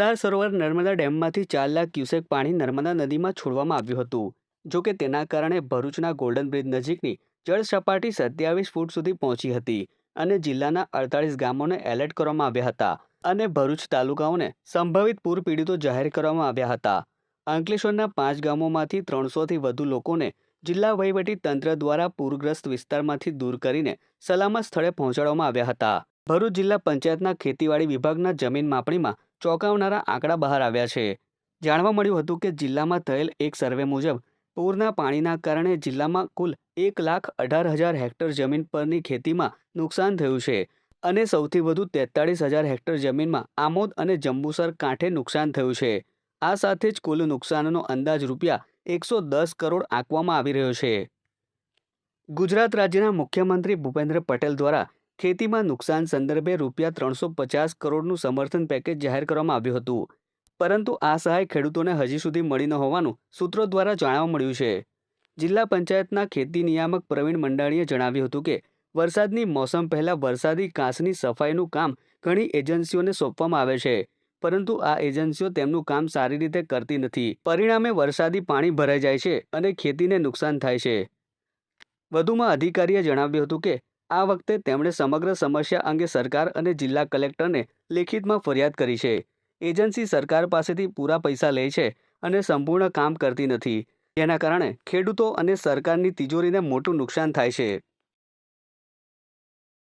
સરદાર સરોવર નર્મદા ડેમમાંથી 4 લાખ ક્યુસેક પાણી નર્મદા નદીમાં છોડવામાં આવ્યું હતું. જો કે તેના કારણે ભરૂચના ગોલ્ડન બ્રિજ નજીકની જળ સપાટી 27 ફૂટ સુધી પહોંચી હતી અને જિલ્લાના 48 ગામોને એલર્ટ કરવામાં આવ્યા હતા અને ભરૂચ તાલુકાઓને સંભવિત પૂર પીડિતો જાહેર કરવામાં આવ્યા હતા. અંકલેશ્વરના 5 ગામોમાંથી 300થી વધુ લોકોને જિલ્લા વહીવટી તંત્ર દ્વારા પૂરગ્રસ્ત વિસ્તારમાંથી દૂર કરીને સલામત સ્થળે પહોંચાડવામાં આવ્યા હતા. ભરૂચ જિલ્લા પંચાયતના ખેતીવાડી વિભાગના જમીન માપણીમાં ચોંકાવનારા આંકડા બહાર આવ્યા છે. જાણવા મળ્યું હતું કે જિલ્લામાં થયેલ એક સર્વે મુજબ પૂરના પાણીના કારણે જિલ્લામાં કુલ 1,18,000 હેક્ટર જમીન પરની ખેતીમાં નુકસાન થયું છે અને સૌથી વધુ 43,000 હેક્ટર જમીનમાં આમોદ અને જંબુસર કાંઠે નુકસાન થયું છે. આ સાથે જ કુલ નુકસાનનો અંદાજ ₹110 કરોડ આંકવામાં આવી રહ્યો છે. ગુજરાત રાજ્યના મુખ્યમંત્રી ભૂપેન્દ્ર પટેલ દ્વારા ખેતીમાં નુકસાન સંદર્ભે ₹350 કરોડનું સમર્થન પેકેજ જાહેર કરવામાં આવ્યું હતું, પરંતુ આ સહાય ખેડૂતોને હજી સુધી મળી ન હોવાનું સૂત્રો દ્વારા જાણવા મળ્યું છે. જિલ્લા પંચાયતના ખેતી નિયામક પ્રવીણ મંડાણીએ જણાવ્યું હતું કે વરસાદની મોસમ પહેલા વરસાદી કાંસની સફાઈનું કામ ઘણી એજન્સીઓને સોંપવામાં આવે છે, પરંતુ આ એજન્સીઓ તેમનું કામ સારી રીતે કરતી નથી. પરિણામે વરસાદી પાણી ભરાઈ જાય છે અને ખેતીને નુકસાન થાય છે. વધુમાં અધિકારીએ જણાવ્યું હતું કે આ વખતે તેમણે સમગ્ર સમસ્યા અંગે સરકાર અને જિલ્લા કલેક્ટરને લેખિતમાં ફરિયાદ કરી છે. એજન્સી સરકાર પાસેથી પૂરા પૈસા લે છે અને સંપૂર્ણ કામ કરતી નથી, જેના કારણે ખેડૂતો અને સરકારની તિજોરીને મોટું નુકસાન થાય છે.